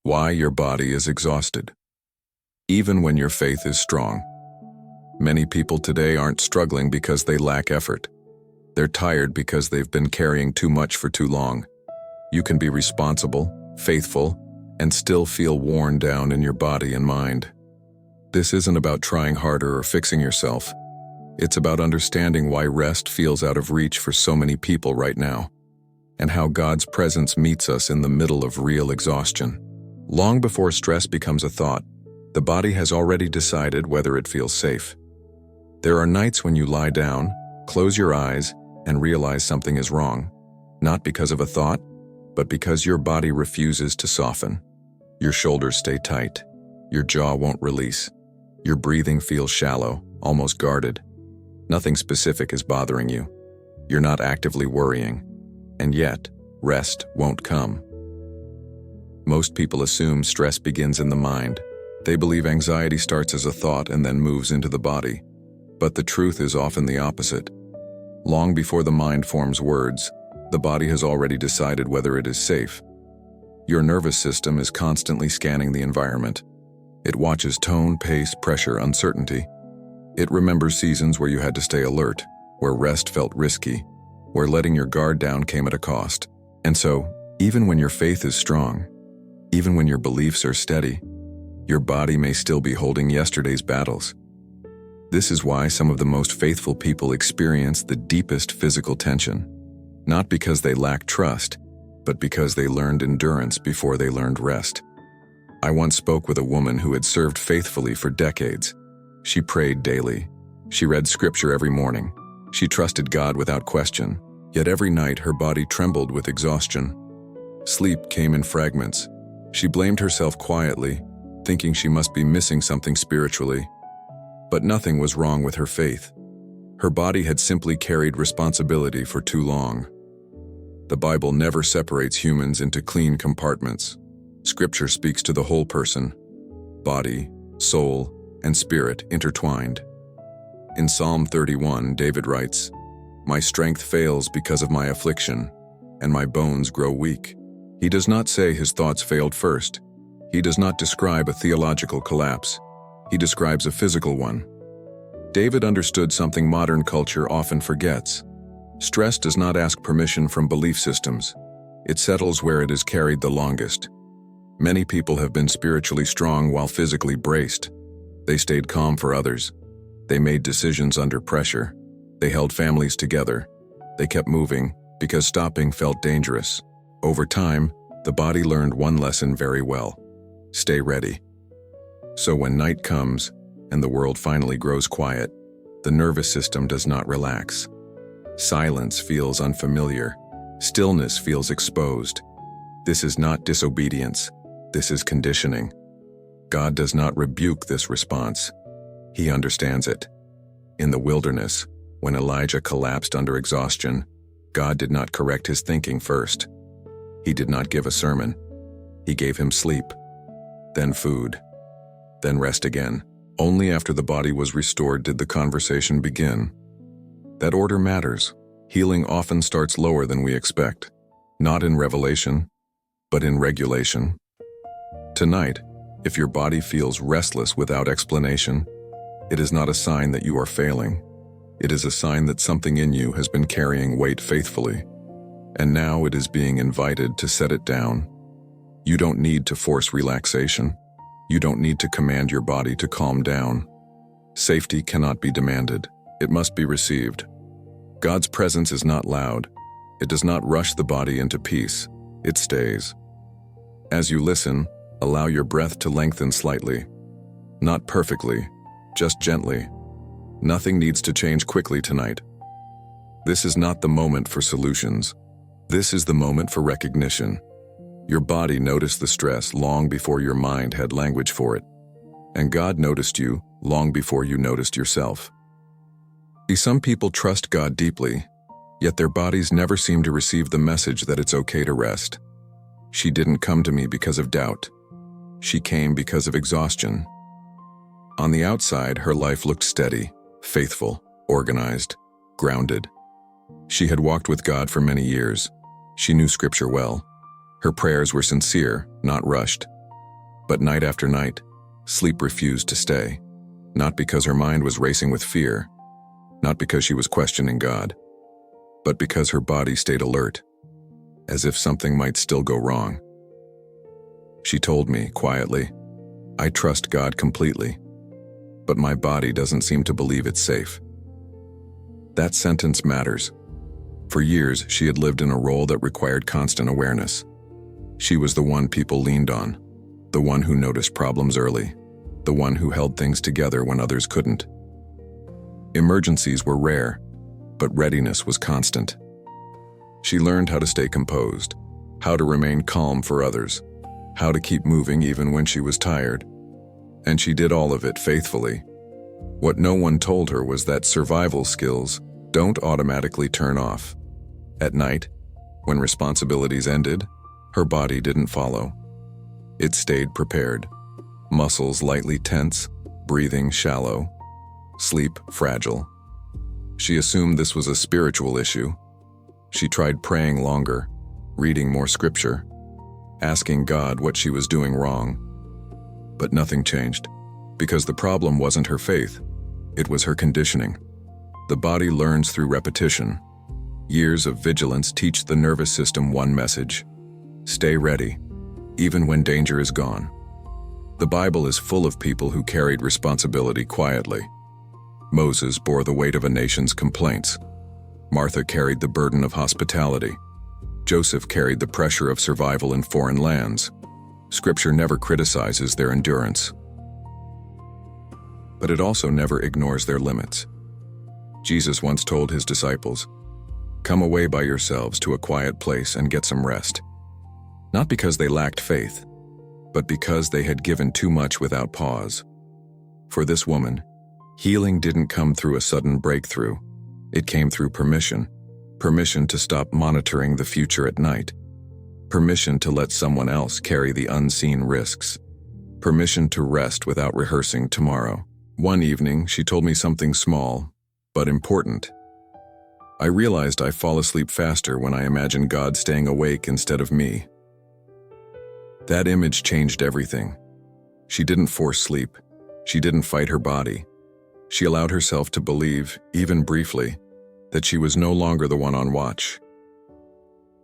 Why your body is exhausted. Even when your faith is strong. Many people today aren't struggling because they lack effort. They're tired because they've been carrying too much for too long. You can be responsible, faithful, and still feel worn down in your body and mind. This isn't about trying harder or fixing yourself. It's about understanding why rest feels out of reach for so many people right now, and how God's presence meets us in the middle of real exhaustion. Long before stress becomes a thought, the body has already decided whether it feels safe. There are nights when you lie down, close your eyes, and realize something is wrong, not because of a thought, but because your body refuses to soften. Your shoulders stay tight. Your jaw won't release. Your breathing feels shallow, almost guarded. Nothing specific is bothering you. You're not actively worrying. And yet, rest won't come. Most people assume stress begins in the mind. They believe anxiety starts as a thought and then moves into the body. But the truth is often the opposite. Long before the mind forms words, the body has already decided whether it is safe. Your nervous system is constantly scanning the environment. It watches tone, pace, pressure, uncertainty. It remembers seasons where you had to stay alert, where rest felt risky, where letting your guard down came at a cost. And so, even when your faith is strong, even when your beliefs are steady, your body may still be holding yesterday's battles. This is why some of the most faithful people experience the deepest physical tension, not because they lack trust, but because they learned endurance before they learned rest. I once spoke with a woman who had served faithfully for decades. She prayed daily. She read scripture every morning. She trusted God without question, yet every night her body trembled with exhaustion. Sleep came in fragments. She blamed herself quietly, thinking she must be missing something spiritually. But nothing was wrong with her faith. Her body had simply carried responsibility for too long. The Bible never separates humans into clean compartments. Scripture speaks to the whole person, body, soul, and spirit intertwined. In Psalm 31, David writes, "My strength fails because of my affliction, and my bones grow weak." He does not say his thoughts failed first. He does not describe a theological collapse. He describes a physical one. David understood something modern culture often forgets. Stress does not ask permission from belief systems. It settles where it is carried the longest. Many people have been spiritually strong while physically braced. They stayed calm for others. They made decisions under pressure. They held families together. They kept moving because stopping felt dangerous. Over time, the body learned one lesson very well: stay ready. So when night comes and the world finally grows quiet, the nervous system does not relax. Silence feels unfamiliar. Stillness feels exposed. This is not disobedience. This is conditioning. God does not rebuke this response. He understands it. In the wilderness, when Elijah collapsed under exhaustion, God did not correct his thinking first. He did not give a sermon. He gave him sleep, then food, then rest again. Only after the body was restored did the conversation begin. That order matters. Healing often starts lower than we expect, not in revelation, but in regulation. Tonight, if your body feels restless without explanation, it is not a sign that you are failing. It is a sign that something in you has been carrying weight faithfully, and now it is being invited to set it down. You don't need to force relaxation. You don't need to command your body to calm down. Safety cannot be demanded. It must be received. God's presence is not loud. It does not rush the body into peace. It stays. As you listen, allow your breath to lengthen slightly. Not perfectly, just gently. Nothing needs to change quickly tonight. This is not the moment for solutions. This is the moment for recognition. Your body noticed the stress long before your mind had language for it. And God noticed you long before you noticed yourself. See, some people trust God deeply, yet their bodies never seem to receive the message that it's okay to rest. She didn't come to me because of doubt. She came because of exhaustion. On the outside, her life looked steady, faithful, organized, grounded. She had walked with God for many years. She knew Scripture well. Her prayers were sincere, not rushed. But night after night, sleep refused to stay. Not because her mind was racing with fear, not because she was questioning God, but because her body stayed alert, as if something might still go wrong. She told me, quietly, "I trust God completely, but my body doesn't seem to believe it's safe." That sentence matters. For years, she had lived in a role that required constant awareness. She was the one people leaned on, the one who noticed problems early, the one who held things together when others couldn't. Emergencies were rare, but readiness was constant. She learned how to stay composed, how to remain calm for others, how to keep moving even when she was tired. And she did all of it faithfully. What no one told her was that survival skills don't automatically turn off. At night, when responsibilities ended, her body didn't follow. It stayed prepared, muscles lightly tense, breathing shallow, sleep fragile. She assumed this was a spiritual issue. She tried praying longer, reading more scripture, asking God what she was doing wrong. But nothing changed, because the problem wasn't her faith, it was her conditioning. The body learns through repetition. Years of vigilance teach the nervous system one message: stay ready, even when danger is gone. The Bible is full of people who carried responsibility quietly. Moses bore the weight of a nation's complaints. Martha carried the burden of hospitality. Joseph carried the pressure of survival in foreign lands. Scripture never criticizes their endurance, but it also never ignores their limits. Jesus once told his disciples, "Come away by yourselves to a quiet place and get some rest." Not because they lacked faith, but because they had given too much without pause. For this woman, healing didn't come through a sudden breakthrough. It came through permission. Permission to stop monitoring the future at night. Permission to let someone else carry the unseen risks. Permission to rest without rehearsing tomorrow. One evening, she told me something small, but important. "I realized I fall asleep faster when I imagine God staying awake instead of me." That image changed everything. She didn't force sleep. She didn't fight her body. She allowed herself to believe, even briefly, that she was no longer the one on watch.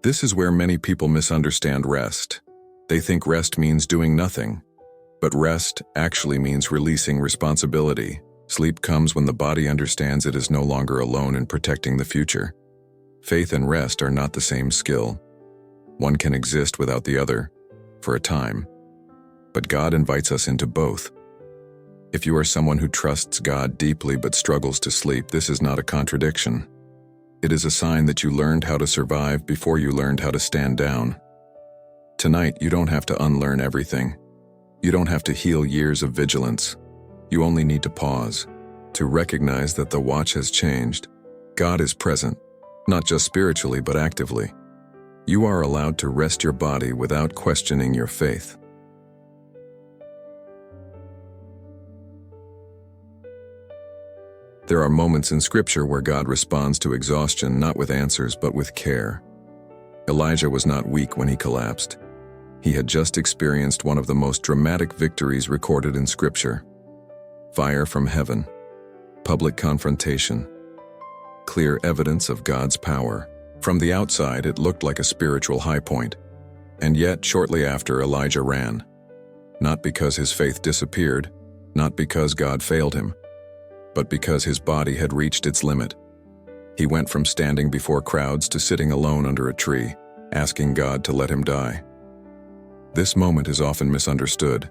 This is where many people misunderstand rest. They think rest means doing nothing, but rest actually means releasing responsibility. Sleep comes when the body understands it is no longer alone in protecting the future. Faith and rest are not the same skill. One can exist without the other, for a time, but God invites us into both. If you are someone who trusts God deeply but struggles to sleep, this is not a contradiction. It is a sign that you learned how to survive before you learned how to stand down. Tonight, you don't have to unlearn everything. You don't have to heal years of vigilance. You only need to pause, to recognize that the watch has changed. God is present, not just spiritually but actively. You are allowed to rest your body without questioning your faith. There are moments in Scripture where God responds to exhaustion not with answers but with care. Elijah was not weak when he collapsed. He had just experienced one of the most dramatic victories recorded in Scripture. Fire from heaven, public confrontation, clear evidence of God's power. From the outside, it looked like a spiritual high point. And yet, shortly after, Elijah ran. Not because his faith disappeared, not because God failed him, but because his body had reached its limit. He went from standing before crowds to sitting alone under a tree, asking God to let him die. This moment is often misunderstood.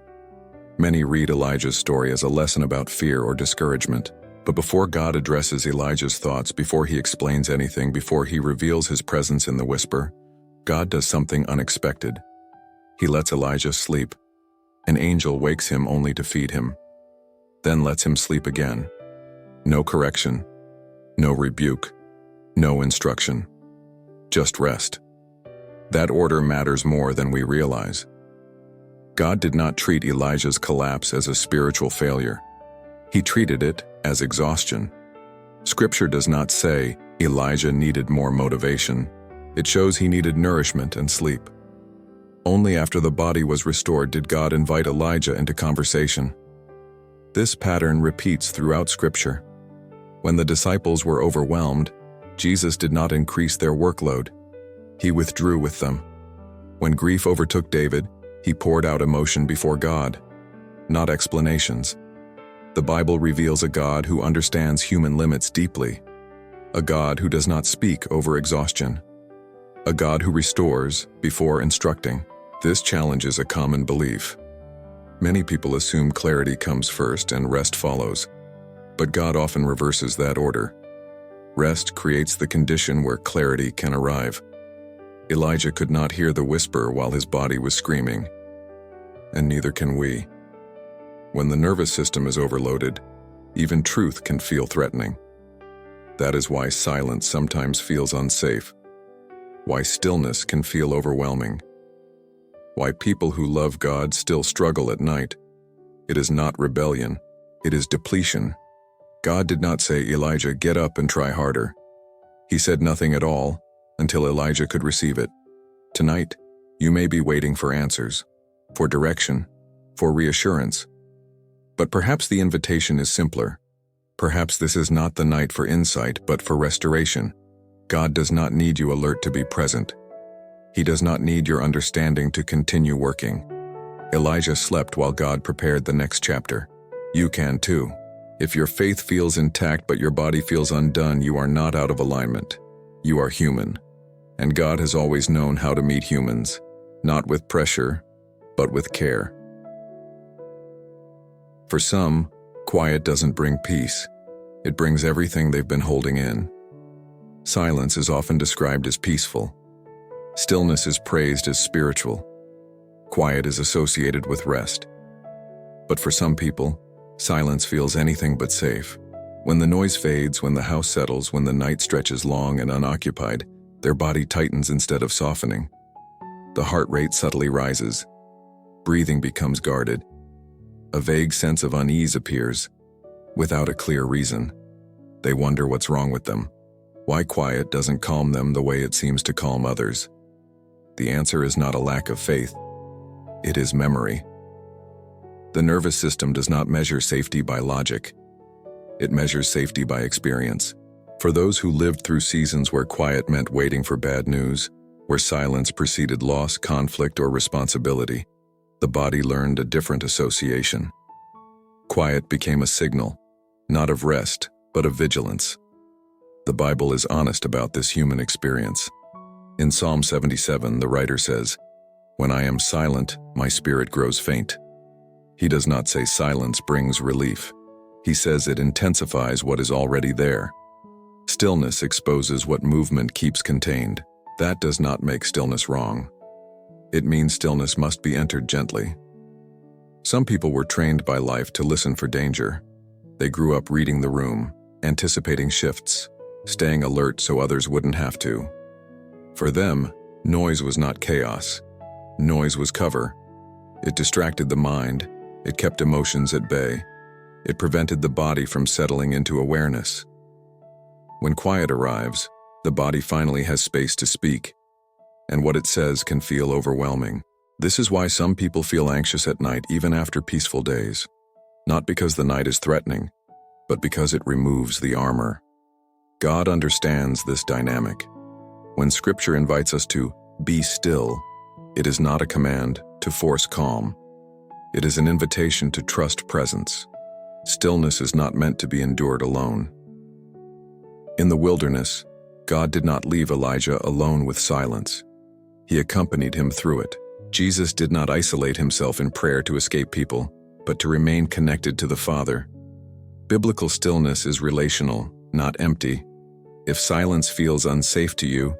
Many read Elijah's story as a lesson about fear or discouragement. But before God addresses Elijah's thoughts, before he explains anything, before he reveals his presence in the whisper, God does something unexpected. He lets Elijah sleep. An angel wakes him only to feed him, then lets him sleep again. No correction, no rebuke, no instruction, just rest. That order matters more than we realize. God did not treat Elijah's collapse as a spiritual failure. He treated it as exhaustion. Scripture does not say Elijah needed more motivation. It shows he needed nourishment and sleep. Only after the body was restored did God invite Elijah into conversation. This pattern repeats throughout Scripture. When the disciples were overwhelmed, Jesus did not increase their workload. He withdrew with them. When grief overtook David, he poured out emotion before God, not explanations. The Bible reveals a God who understands human limits deeply, a God who does not speak over exhaustion, a God who restores before instructing. This challenges a common belief. Many people assume clarity comes first and rest follows, but God often reverses that order. Rest creates the condition where clarity can arrive. Elijah could not hear the whisper while his body was screaming, and neither can we. When the nervous system is overloaded, even truth can feel threatening. That is why silence sometimes feels unsafe, why stillness can feel overwhelming, why people who love God still struggle at night. It is not rebellion, it is depletion. God did not say, "Elijah, get up and try harder." He said nothing at all until Elijah could receive it. Tonight, you may be waiting for answers, for direction, for reassurance. But perhaps the invitation is simpler. Perhaps this is not the night for insight, but for restoration. God does not need you alert to be present. He does not need your understanding to continue working. Elijah slept while God prepared the next chapter. You can too. If your faith feels intact but your body feels undone, you are not out of alignment. You are human. And God has always known how to meet humans, not with pressure, but with care. For some, quiet doesn't bring peace. It brings everything they've been holding in. Silence is often described as peaceful. Stillness is praised as spiritual. Quiet is associated with rest. But for some people, silence feels anything but safe. When the noise fades, when the house settles, when the night stretches long and unoccupied, their body tightens instead of softening. The heart rate subtly rises. Breathing becomes guarded. A vague sense of unease appears, without a clear reason. They wonder what's wrong with them, why quiet doesn't calm them the way it seems to calm others. The answer is not a lack of faith. It is memory. The nervous system does not measure safety by logic. It measures safety by experience. For those who lived through seasons where quiet meant waiting for bad news, where silence preceded loss, conflict, or responsibility, the body learned a different association. Quiet became a signal, not of rest, but of vigilance. The Bible is honest about this human experience. In Psalm 77, the writer says, "When I am silent, my spirit grows faint." He does not say silence brings relief. He says it intensifies what is already there. Stillness exposes what movement keeps contained. That does not make stillness wrong. It means stillness must be entered gently. Some people were trained by life to listen for danger. They grew up reading the room, anticipating shifts, staying alert so others wouldn't have to. For them, noise was not chaos. Noise was cover. It distracted the mind. It kept emotions at bay. It prevented the body from settling into awareness. When quiet arrives, the body finally has space to speak, and what it says can feel overwhelming. This is why some people feel anxious at night even after peaceful days. Not because the night is threatening, but because it removes the armor. God understands this dynamic. When Scripture invites us to be still, it is not a command to force calm. It is an invitation to trust presence. Stillness is not meant to be endured alone. In the wilderness, God did not leave Elijah alone with silence. He accompanied him through it. Jesus did not isolate himself in prayer to escape people, but to remain connected to the Father. Biblical stillness is relational, not empty. If silence feels unsafe to you,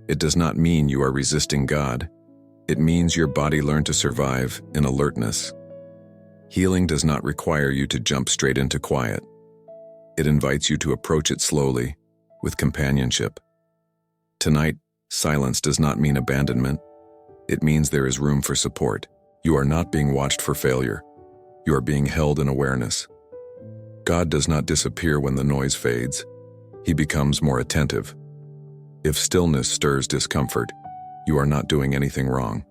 it does not mean you are resisting God. It means your body learned to survive in alertness. Healing does not require you to jump straight into quiet. It invites you to approach it slowly, with companionship. Tonight, silence does not mean abandonment. It means there is room for support. You are not being watched for failure. You are being held in awareness. God does not disappear when the noise fades. He becomes more attentive. If stillness stirs discomfort, you are not doing anything wrong.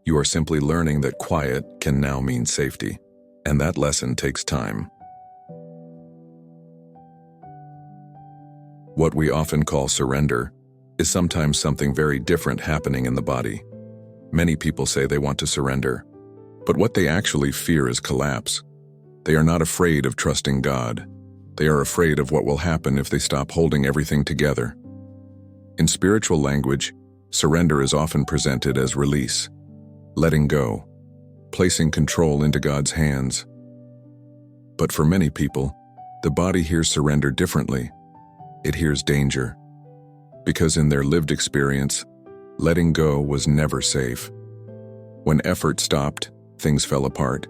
You are simply learning that quiet can now mean safety, and that lesson takes time. What we often call surrender is sometimes something very different happening in the body. Many people say they want to surrender, but what they actually fear is collapse. They are not afraid of trusting God. They are afraid of what will happen if they stop holding everything together. In spiritual language, surrender is often presented as release, letting go, placing control into God's hands. But for many people, the body hears surrender differently. It hears danger, because in their lived experience, letting go was never safe. When effort stopped, things fell apart.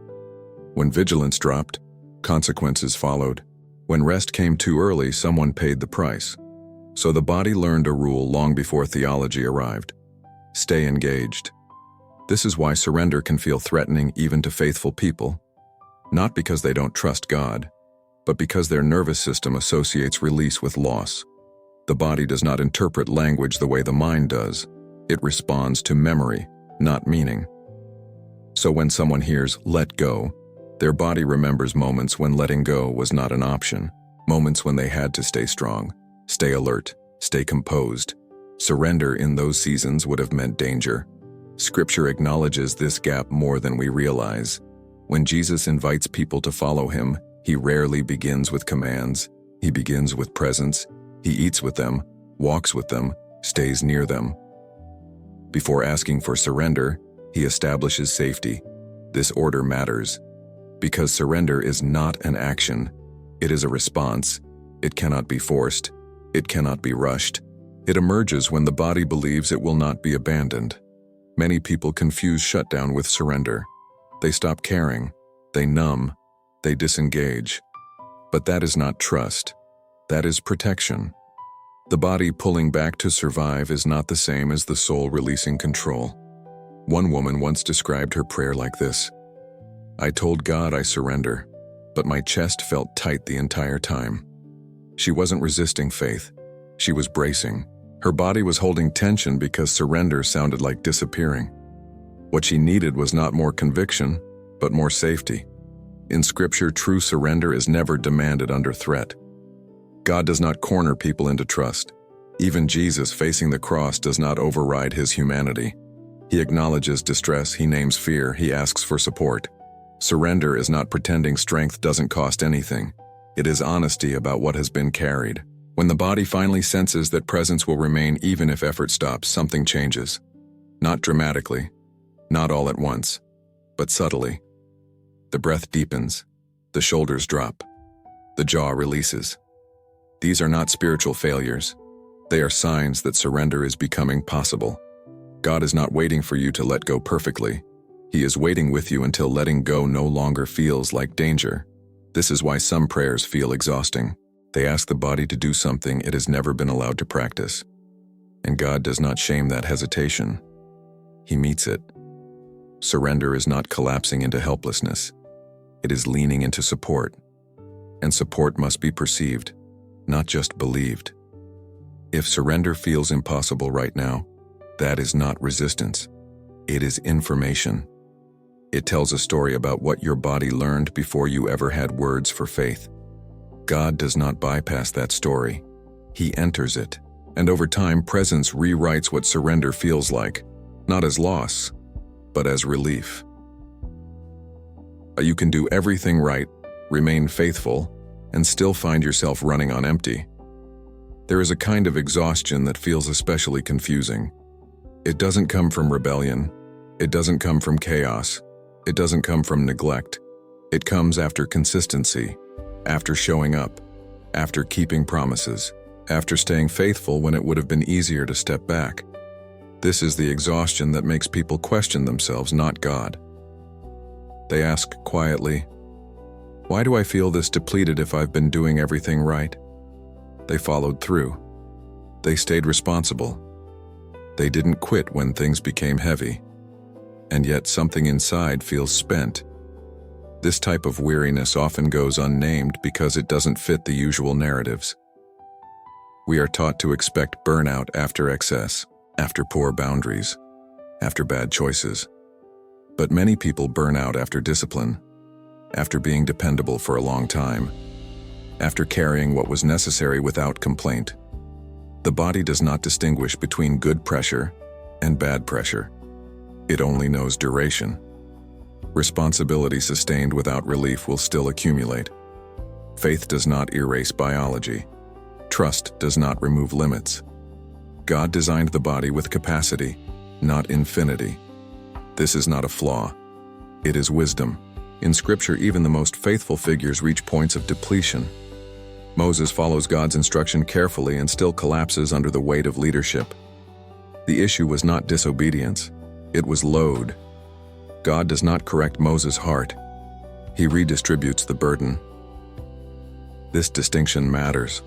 When vigilance dropped, consequences followed. When rest came too early, someone paid the price. So the body learned a rule long before theology arrived: stay engaged. This is why surrender can feel threatening even to faithful people, not because they don't trust God, but because their nervous system associates release with loss. The body does not interpret language the way the mind does. It responds to memory, not meaning. So when someone hears "let go," their body remembers moments when letting go was not an option, moments when they had to stay strong, stay alert, stay composed. Surrender in those seasons would have meant danger. Scripture acknowledges this gap more than we realize. When Jesus invites people to follow him, he rarely begins with commands. He begins with presence. He eats with them, walks with them, stays near them. Before asking for surrender, he establishes safety. This order matters, because surrender is not an action. It is a response. It cannot be forced. It cannot be rushed. It emerges when the body believes it will not be abandoned. Many people confuse shutdown with surrender. They stop caring. They numb. They disengage. But that is not trust. That is protection. The body pulling back to survive is not the same as the soul releasing control. One woman once described her prayer like this: "I told God I surrender, but my chest felt tight the entire time." She wasn't resisting faith. She was bracing. Her body was holding tension because surrender sounded like disappearing. What she needed was not more conviction, but more safety. In Scripture, true surrender is never demanded under threat. God does not corner people into trust. Even Jesus facing the cross does not override his humanity. He acknowledges distress, he names fear, he asks for support. Surrender is not pretending strength doesn't cost anything. It is honesty about what has been carried. When the body finally senses that presence will remain even if effort stops, something changes. Not dramatically, not all at once, but subtly. The breath deepens, the shoulders drop, the jaw releases. These are not spiritual failures. They are signs that surrender is becoming possible. God is not waiting for you to let go perfectly. He is waiting with you until letting go no longer feels like danger. This is why some prayers feel exhausting. They ask the body to do something it has never been allowed to practice. And God does not shame that hesitation. He meets it. Surrender is not collapsing into helplessness. It is leaning into support. And support must be perceived, not just believed. If surrender feels impossible right now, that is not resistance. It is information. It tells a story about what your body learned before you ever had words for faith. God does not bypass that story. He enters it. And over time, presence rewrites what surrender feels like, not as loss, but as relief. You can do everything right, remain faithful, and still find yourself running on empty. There is a kind of exhaustion that feels especially confusing. It doesn't come from rebellion. It doesn't come from chaos. It doesn't come from neglect. It comes after consistency, after showing up, after keeping promises, after staying faithful when it would have been easier to step back. This is the exhaustion that makes people question themselves, not God. They ask quietly, "Why do I feel this depleted if I've been doing everything right?" They followed through. They stayed responsible. They didn't quit when things became heavy. And yet something inside feels spent. This type of weariness often goes unnamed because it doesn't fit the usual narratives. We are taught to expect burnout after excess, after poor boundaries, after bad choices. But many people burn out after discipline, after being dependable for a long time, after carrying what was necessary without complaint. The body does not distinguish between good pressure and bad pressure. It only knows duration. Responsibility sustained without relief will still accumulate. Faith does not erase biology. Trust does not remove limits. God designed the body with capacity, not infinity. This is not a flaw. It is wisdom. In Scripture, even the most faithful figures reach points of depletion. Moses follows God's instruction carefully and still collapses under the weight of leadership. The issue was not disobedience. It was load. God does not correct Moses' heart. He redistributes the burden. This distinction matters.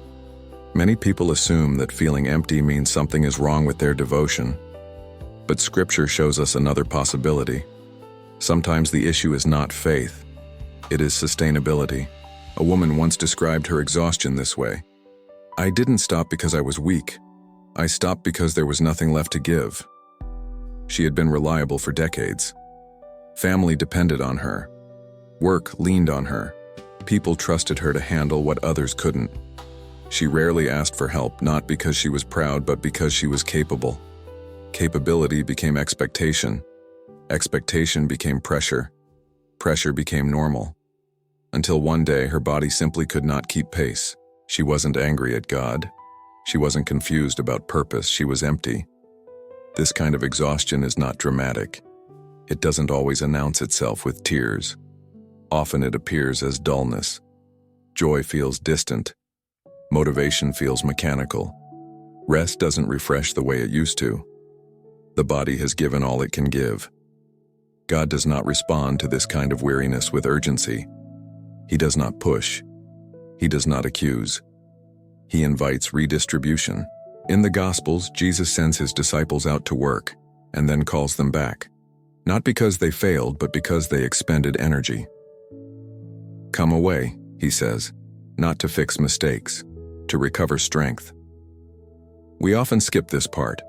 Many people assume that feeling empty means something is wrong with their devotion. But Scripture shows us another possibility. Sometimes the issue is not faith. It is sustainability. A woman once described her exhaustion this way: "I didn't stop because I was weak. I stopped because there was nothing left to give." She had been reliable for decades. Family depended on her. Work leaned on her. People trusted her to handle what others couldn't. She rarely asked for help, not because she was proud, but because she was capable. Capability became expectation. Expectation became pressure. Pressure became normal. Until one day, her body simply could not keep pace. She wasn't angry at God. She wasn't confused about purpose. She was empty. This kind of exhaustion is not dramatic. It doesn't always announce itself with tears. Often it appears as dullness. Joy feels distant. Motivation feels mechanical. Rest doesn't refresh the way it used to. The body has given all it can give. God does not respond to this kind of weariness with urgency. He does not push. He does not accuse. He invites redistribution. In the Gospels, Jesus sends his disciples out to work and then calls them back. Not because they failed, but because they expended energy. "Come away," he says, not to fix mistakes, to recover strength. We often skip this part.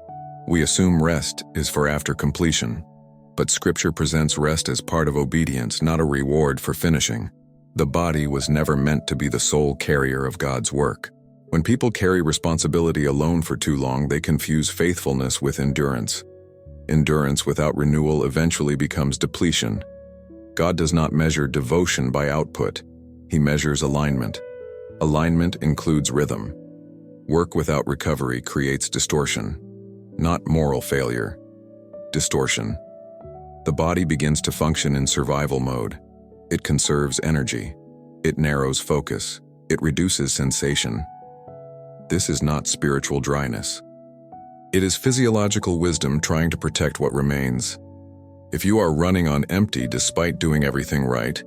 We assume rest is for after completion, but Scripture presents rest as part of obedience, not a reward for finishing. The body was never meant to be the sole carrier of God's work. When people carry responsibility alone for too long, they confuse faithfulness with endurance. Endurance without renewal eventually becomes depletion. God does not measure devotion by output. He measures alignment. Alignment includes rhythm. Work without recovery creates distortion, not moral failure. Distortion. The body begins to function in survival mode. It conserves energy. It narrows focus. It reduces sensation. This is not spiritual dryness. It is physiological wisdom trying to protect what remains. If you are running on empty despite doing everything right,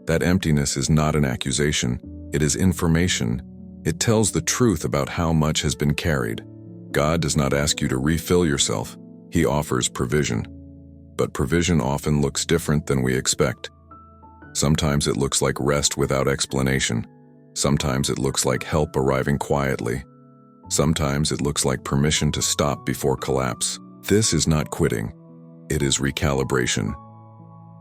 that emptiness is not an accusation. It is information. It tells the truth about how much has been carried. God does not ask you to refill yourself. He offers provision. But provision often looks different than we expect. Sometimes it looks like rest without explanation. Sometimes it looks like help arriving quietly. Sometimes it looks like permission to stop before collapse. This is not quitting. It is recalibration.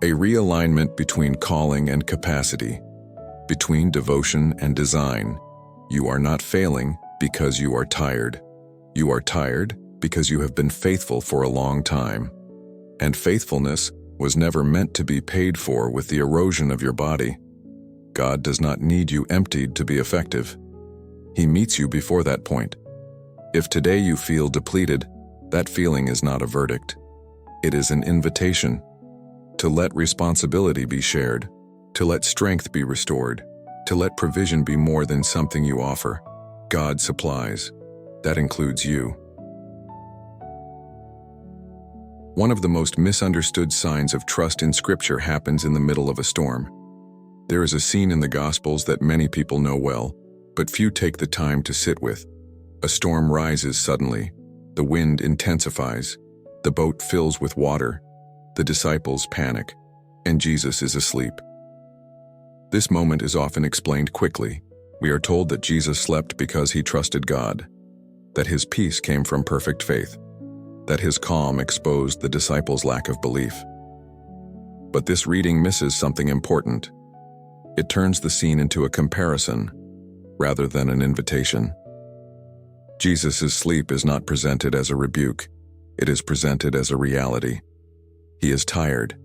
A realignment between calling and capacity, between devotion and design. You are not failing because you are tired. You are tired because you have been faithful for a long time. And faithfulness was never meant to be paid for with the erosion of your body. God does not need you emptied to be effective. He meets you before that point. If today you feel depleted, that feeling is not a verdict. It is an invitation to let responsibility be shared, to let strength be restored, to let provision be more than something you offer. God supplies. That includes you. One of the most misunderstood signs of trust in Scripture happens in the middle of a storm. There is a scene in the Gospels that many people know well, but few take the time to sit with. A storm rises suddenly. The wind intensifies. The boat fills with water. The disciples panic, and Jesus is asleep. This moment is often explained quickly. We are told that Jesus slept because he trusted God, that his peace came from perfect faith, that his calm exposed the disciples' lack of belief. But this reading misses something important. It turns the scene into a comparison, rather than an invitation. Jesus' sleep is not presented as a rebuke. It is presented as a reality. He is tired.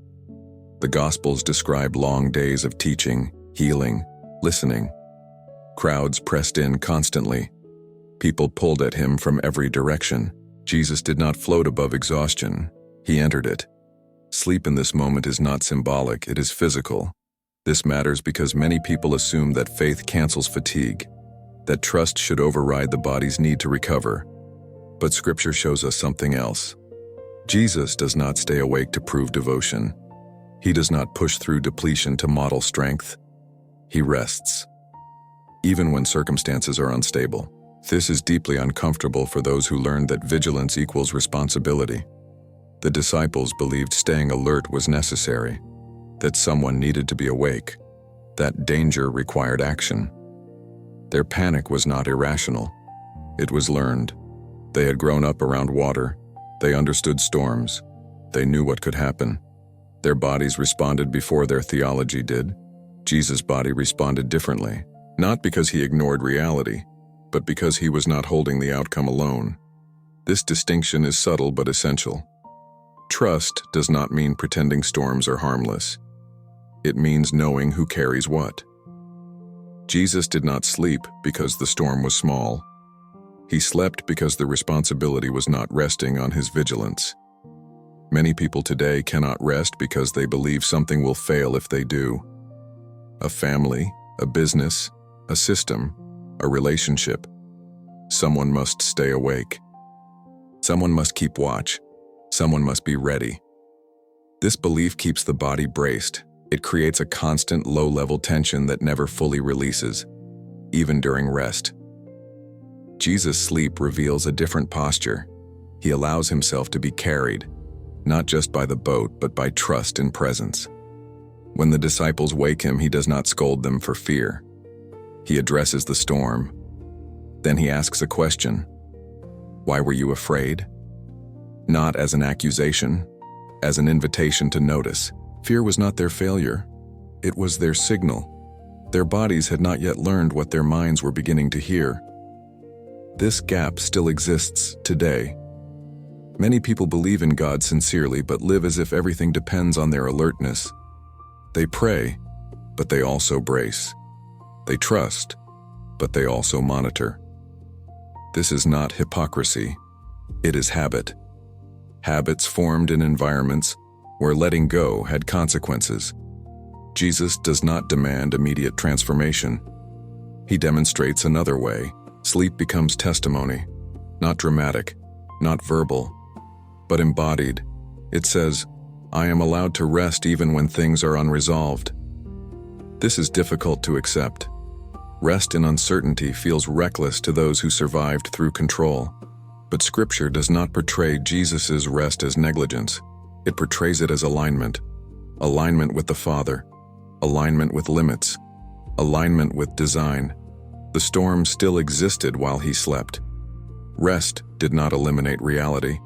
The Gospels describe long days of teaching, healing, listening. Crowds pressed in constantly. People pulled at him from every direction. Jesus did not float above exhaustion. He entered it. Sleep in this moment is not symbolic, it is physical. This matters because many people assume that faith cancels fatigue, that trust should override the body's need to recover. But Scripture shows us something else. Jesus does not stay awake to prove devotion. He does not push through depletion to model strength. He rests, even when circumstances are unstable. This is deeply uncomfortable for those who learned that vigilance equals responsibility. The disciples believed staying alert was necessary, that someone needed to be awake, that danger required action. Their panic was not irrational. It was learned. They had grown up around water. They understood storms. They knew what could happen. Their bodies responded before their theology did. Jesus' body responded differently, not because he ignored reality, but because he was not holding the outcome alone. This distinction is subtle but essential. Trust does not mean pretending storms are harmless. It means knowing who carries what. Jesus did not sleep because the storm was small. He slept because the responsibility was not resting on his vigilance. Many people today cannot rest because they believe something will fail if they do. A family, a business, a system, a relationship. Someone must stay awake. Someone must keep watch. Someone must be ready. This belief keeps the body braced. It creates a constant low-level tension that never fully releases, even during rest. Jesus' sleep reveals a different posture. He allows himself to be carried, not just by the boat, but by trust and presence. When the disciples wake him, he does not scold them for fear. He addresses the storm. Then he asks a question. Why were you afraid? Not as an accusation, as an invitation to notice. Fear was not their failure. It was their signal. Their bodies had not yet learned what their minds were beginning to hear. This gap still exists today. Many people believe in God sincerely but live as if everything depends on their alertness. They pray, but they also brace. They trust, but they also monitor. This is not hypocrisy. It is habit. Habits formed in environments where letting go had consequences. Jesus does not demand immediate transformation. He demonstrates another way. Sleep becomes testimony, not dramatic, not verbal, but embodied. It says, I am allowed to rest even when things are unresolved. This is difficult to accept. Rest in uncertainty feels reckless to those who survived through control. But Scripture does not portray Jesus' rest as negligence. It portrays it as alignment. Alignment with the Father. Alignment with limits. Alignment with design. The storm still existed while he slept. Rest did not eliminate reality.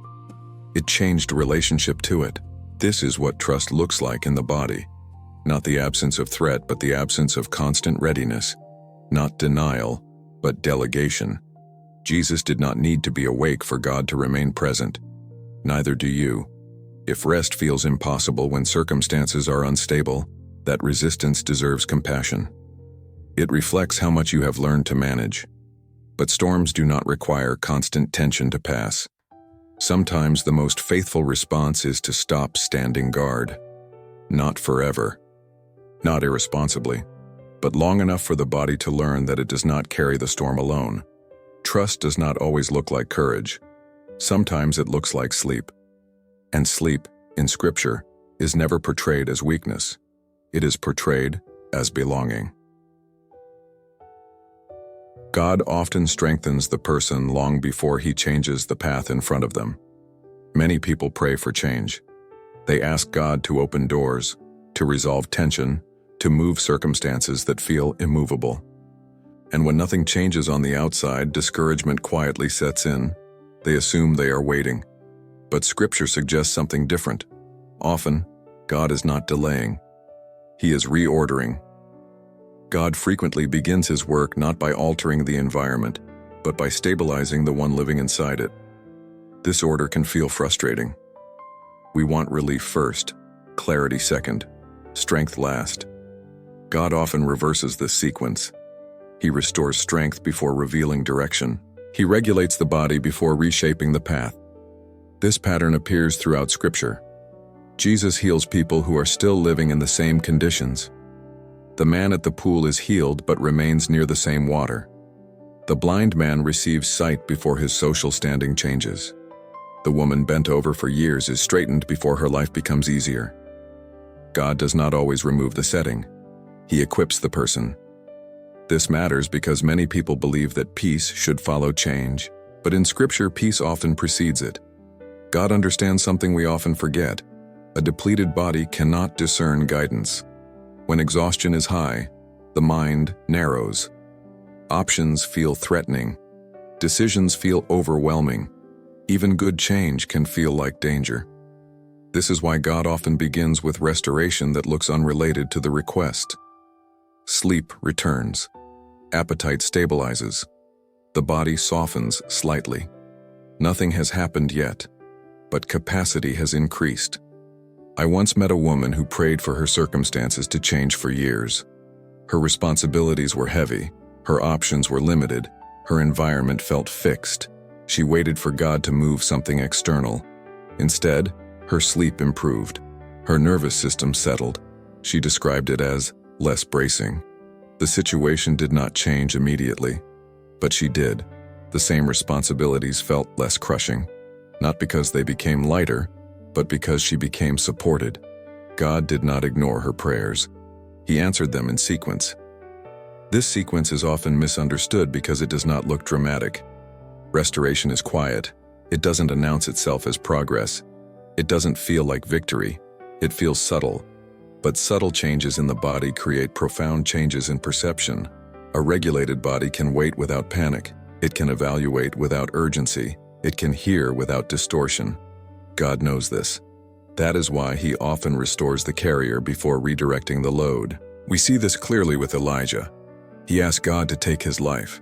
It changed relationship to it. This is what trust looks like in the body. Not the absence of threat, but the absence of constant readiness. Not denial, but delegation. Jesus did not need to be awake for God to remain present. Neither do you. If rest feels impossible when circumstances are unstable, that resistance deserves compassion. It reflects how much you have learned to manage. But storms do not require constant tension to pass. Sometimes the most faithful response is to stop standing guard. Not forever. Not irresponsibly. But long enough for the body to learn that it does not carry the storm alone. Trust does not always look like courage. Sometimes it looks like sleep. And sleep, in Scripture, is never portrayed as weakness. It is portrayed as belonging. God often strengthens the person long before he changes the path in front of them. Many people pray for change. They ask God to open doors, to resolve tension, to move circumstances that feel immovable. And when nothing changes on the outside, discouragement quietly sets in. They assume they are waiting. But Scripture suggests something different. Often, God is not delaying. He is reordering. God frequently begins his work not by altering the environment, but by stabilizing the one living inside it. This order can feel frustrating. We want relief first, clarity second, strength last. God often reverses this sequence. He restores strength before revealing direction. He regulates the body before reshaping the path. This pattern appears throughout Scripture. Jesus heals people who are still living in the same conditions. The man at the pool is healed but remains near the same water. The blind man receives sight before his social standing changes. The woman bent over for years is straightened before her life becomes easier. God does not always remove the setting. He equips the person. This matters because many people believe that peace should follow change, but in Scripture, peace often precedes it. God understands something we often forget. A depleted body cannot discern guidance. When exhaustion is high, the mind narrows. Options feel threatening. Decisions feel overwhelming. Even good change can feel like danger. This is why God often begins with restoration that looks unrelated to the request. Sleep returns. Appetite stabilizes. The body softens slightly. Nothing has happened yet, but capacity has increased. I once met a woman who prayed for her circumstances to change for years. Her responsibilities were heavy, her options were limited, her environment felt fixed. She waited for God to move something external. Instead, her sleep improved. Her nervous system settled. She described it as less bracing. The situation did not change immediately, but she did. The same responsibilities felt less crushing, not because they became lighter, but because she became supported. God did not ignore her prayers. He answered them in sequence. This sequence is often misunderstood because it does not look dramatic. Restoration is quiet. It doesn't announce itself as progress. It doesn't feel like victory. It feels subtle. But subtle changes in the body create profound changes in perception. A regulated body can wait without panic. It can evaluate without urgency. It can hear without distortion. God knows this. That is why he often restores the carrier before redirecting the load. We see this clearly with Elijah. He asked God to take his life.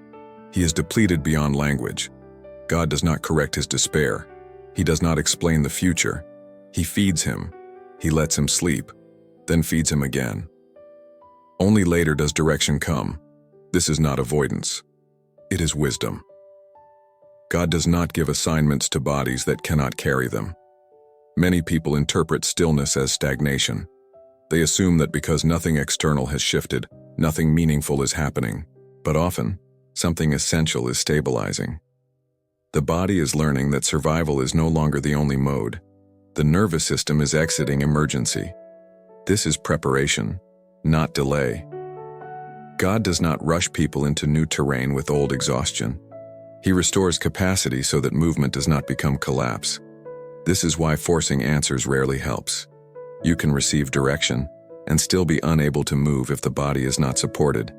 He is depleted beyond language. God does not correct his despair. He does not explain the future. He feeds him. He lets him sleep, then feeds him again. Only later does direction come. This is not avoidance. It is wisdom. God does not give assignments to bodies that cannot carry them. Many people interpret stillness as stagnation. They assume that because nothing external has shifted, nothing meaningful is happening. But often, something essential is stabilizing. The body is learning that survival is no longer the only mode. The nervous system is exiting emergency. This is preparation, not delay. God does not rush people into new terrain with old exhaustion. He restores capacity so that movement does not become collapse. This is why forcing answers rarely helps. You can receive direction and still be unable to move if the body is not supported.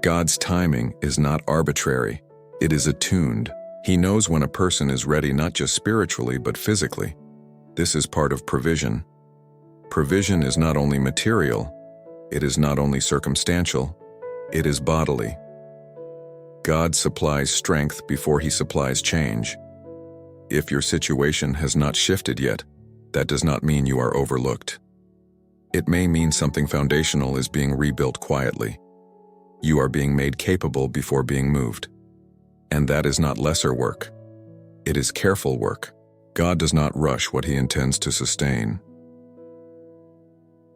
God's timing is not arbitrary. It is attuned. He knows when a person is ready not just spiritually but physically. This is part of provision. Provision is not only material, it is not only circumstantial, it is bodily. God supplies strength before he supplies change. If your situation has not shifted yet, that does not mean you are overlooked. It may mean something foundational is being rebuilt quietly. You are being made capable before being moved. And that is not lesser work. It is careful work. God does not rush what he intends to sustain.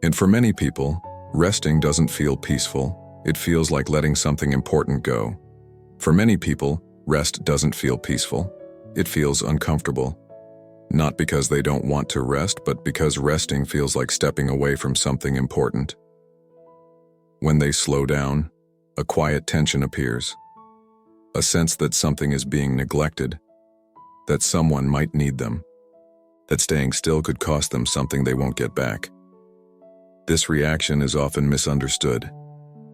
And for many people, resting doesn't feel peaceful. It feels like letting something important go. For many people, rest doesn't feel peaceful. It feels uncomfortable. Not because they don't want to rest, but because resting feels like stepping away from something important. When they slow down, a quiet tension appears. A sense that something is being neglected, that someone might need them, that staying still could cost them something they won't get back. This reaction is often misunderstood.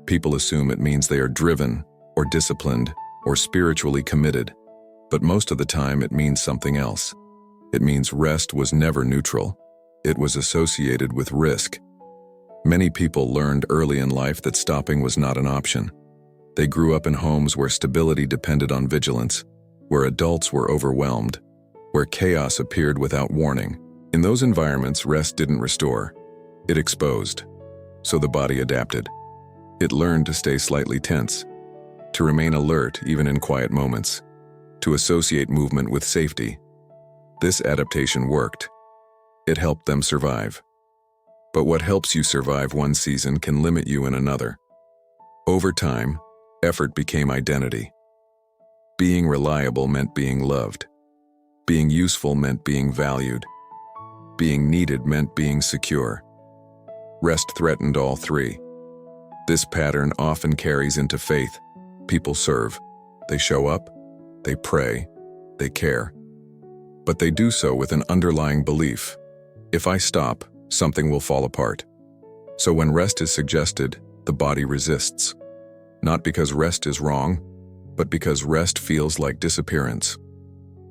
People assume it means they are driven, or disciplined, or spiritually committed, but most of the time it means something else. It means rest was never neutral. It was associated with risk. Many people learned early in life that stopping was not an option. They grew up in homes where stability depended on vigilance, where adults were overwhelmed, where chaos appeared without warning. In those environments, rest didn't restore. It exposed. So the body adapted. It learned to stay slightly tense, to remain alert even in quiet moments, to associate movement with safety. This adaptation worked. It helped them survive. But what helps you survive one season can limit you in another. Over time, effort became identity. Being reliable meant being loved. Being useful meant being valued. Being needed meant being secure. Rest threatened all three. This pattern often carries into faith. People serve. They show up. They pray. They care. But they do so with an underlying belief. If I stop, something will fall apart. So when rest is suggested, the body resists. Not because rest is wrong, but because rest feels like disappearance.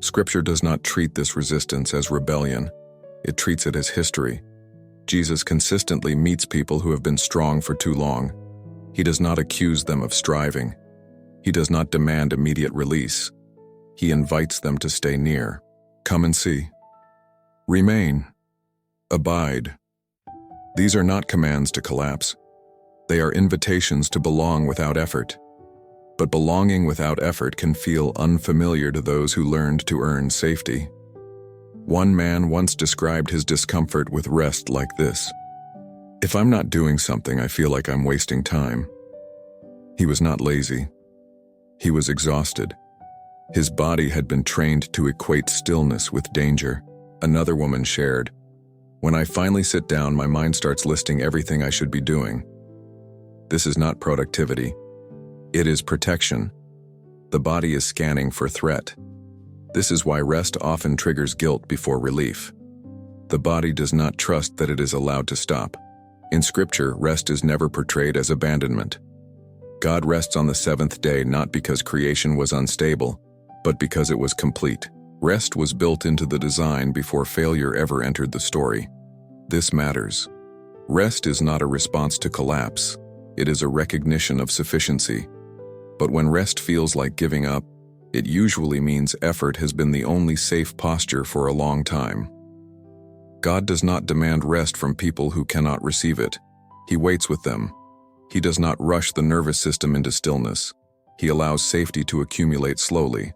Scripture does not treat this resistance as rebellion. It treats it as history. Jesus consistently meets people who have been strong for too long. He does not accuse them of striving. He does not demand immediate release. He invites them to stay near. Come and see. Remain. Abide. These are not commands to collapse. They are invitations to belong without effort. But belonging without effort can feel unfamiliar to those who learned to earn safety. One man once described his discomfort with rest like this: "If I'm not doing something, I feel like I'm wasting time." He was not lazy. He was exhausted. His body had been trained to equate stillness with danger. Another woman shared, "When I finally sit down, my mind starts listing everything I should be doing." This is not productivity. It is protection. The body is scanning for threat. This is why rest often triggers guilt before relief. The body does not trust that it is allowed to stop. In Scripture, rest is never portrayed as abandonment. God rests on the seventh day not because creation was unstable, but because it was complete. Rest was built into the design before failure ever entered the story. This matters. Rest is not a response to collapse. It is a recognition of sufficiency. But when rest feels like giving up, it usually means effort has been the only safe posture for a long time. God does not demand rest from people who cannot receive it. He waits with them. He does not rush the nervous system into stillness. He allows safety to accumulate slowly.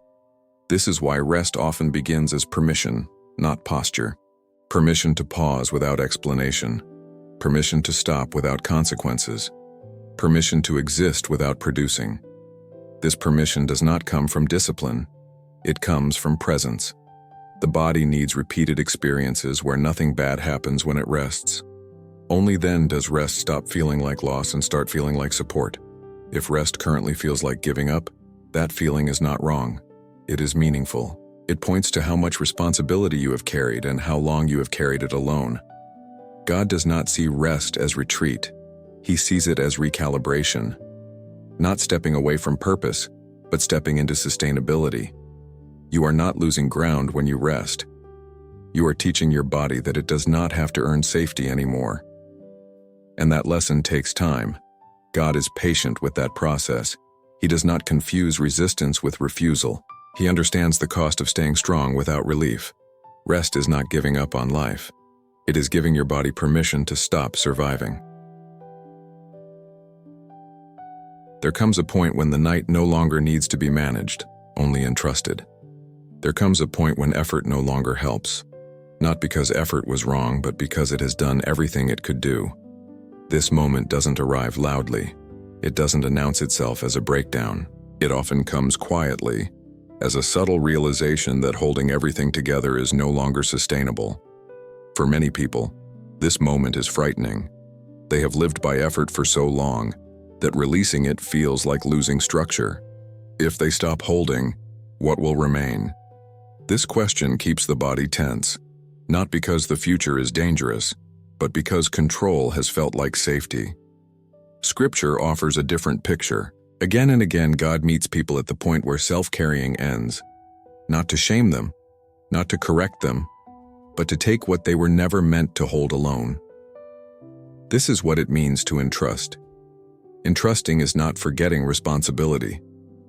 This is why rest often begins as permission, not posture. Permission to pause without explanation. Permission to stop without consequences. Permission to exist without producing. This permission does not come from discipline. It comes from presence. The body needs repeated experiences where nothing bad happens when it rests. Only then does rest stop feeling like loss and start feeling like support. If rest currently feels like giving up, that feeling is not wrong. It is meaningful. It points to how much responsibility you have carried and how long you have carried it alone. God does not see rest as retreat. He sees it as recalibration. Not stepping away from purpose, but stepping into sustainability. You are not losing ground when you rest. You are teaching your body that it does not have to earn safety anymore. And that lesson takes time. God is patient with that process. He does not confuse resistance with refusal. He understands the cost of staying strong without relief. Rest is not giving up on life. It is giving your body permission to stop surviving. There comes a point when the night no longer needs to be managed, only entrusted. There comes a point when effort no longer helps. Not because effort was wrong, but because it has done everything it could do. This moment doesn't arrive loudly. It doesn't announce itself as a breakdown. It often comes quietly, as a subtle realization that holding everything together is no longer sustainable. For many people, this moment is frightening. They have lived by effort for so long that releasing it feels like losing structure. If they stop holding, what will remain? This question keeps the body tense, not because the future is dangerous, but because control has felt like safety. Scripture offers a different picture. Again and again, God meets people at the point where self-carrying ends. Not to shame them, not to correct them, but to take what they were never meant to hold alone. This is what it means to entrust. Entrusting is not forgetting responsibility.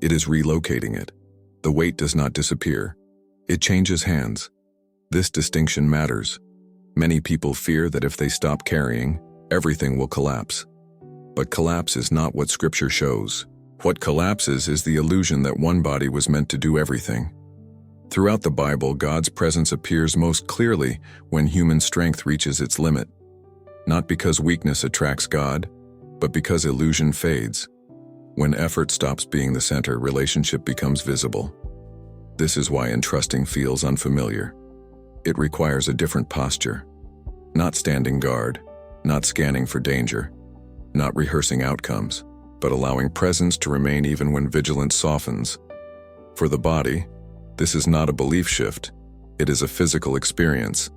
It is relocating it. The weight does not disappear. It changes hands. This distinction matters. Many people fear that if they stop carrying, everything will collapse. But collapse is not what Scripture shows. What collapses is the illusion that one body was meant to do everything. Throughout the Bible, God's presence appears most clearly when human strength reaches its limit. Not because weakness attracts God, but because illusion fades. When effort stops being the center, relationship becomes visible. This is why entrusting feels unfamiliar. It requires a different posture. Not standing guard, not scanning for danger, not rehearsing outcomes, but allowing presence to remain even when vigilance softens. For the body, this is not a belief shift. It is a physical experience.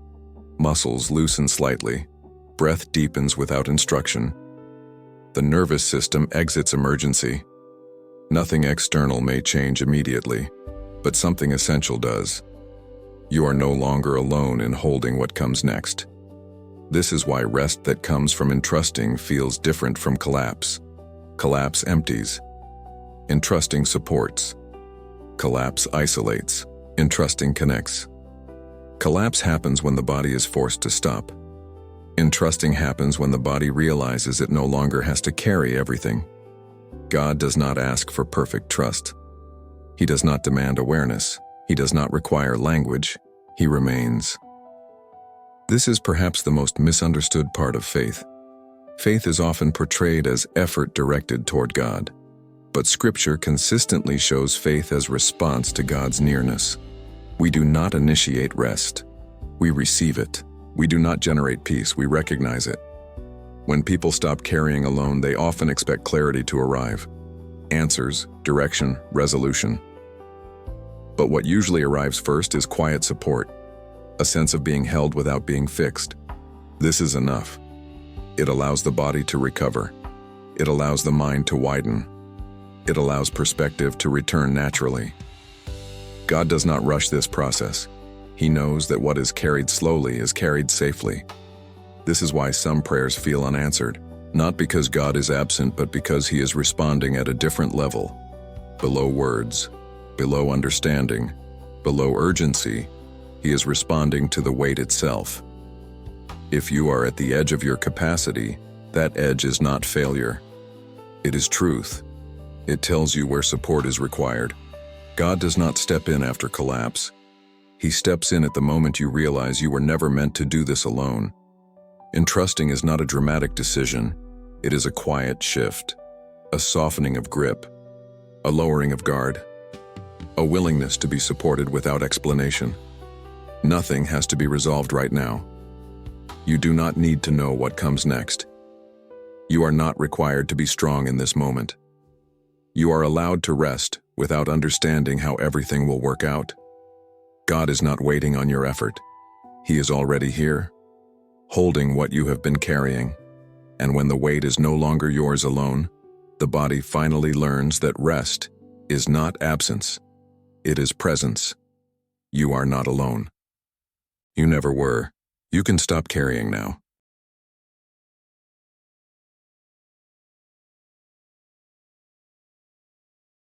Muscles loosen slightly. Breath deepens without instruction. The nervous system exits emergency. Nothing external may change immediately, but something essential does. You are no longer alone in holding what comes next. This is why rest that comes from entrusting feels different from collapse. Collapse empties. Entrusting supports. Collapse isolates. Entrusting connects. Collapse happens when the body is forced to stop. Entrusting happens when the body realizes it no longer has to carry everything. God does not ask for perfect trust. He does not demand awareness. He does not require language. He remains. This is perhaps the most misunderstood part of faith. Faith is often portrayed as effort directed toward God, but Scripture consistently shows faith as response to God's nearness. We do not initiate rest. We receive it. We do not generate peace, we recognize it. When people stop carrying alone, they often expect clarity to arrive. Answers, direction, resolution. But what usually arrives first is quiet support, a sense of being held without being fixed. This is enough. It allows the body to recover. It allows the mind to widen. It allows perspective to return naturally. God does not rush this process. He knows that what is carried slowly is carried safely. This is why some prayers feel unanswered, not because God is absent, but because He is responding at a different level. Below words, below understanding, below urgency, He is responding to the weight itself. If you are at the edge of your capacity, that edge is not failure. It is truth. It tells you where support is required. God does not step in after collapse. He steps in at the moment you realize you were never meant to do this alone. Entrusting is not a dramatic decision. It is a quiet shift, a softening of grip, a lowering of guard, a willingness to be supported without explanation. Nothing has to be resolved right now. You do not need to know what comes next. You are not required to be strong in this moment. You are allowed to rest without understanding how everything will work out. God is not waiting on your effort. He is already here, holding what you have been carrying. And when the weight is no longer yours alone, the body finally learns that rest is not absence. It is presence. You are not alone. You never were. You can stop carrying now.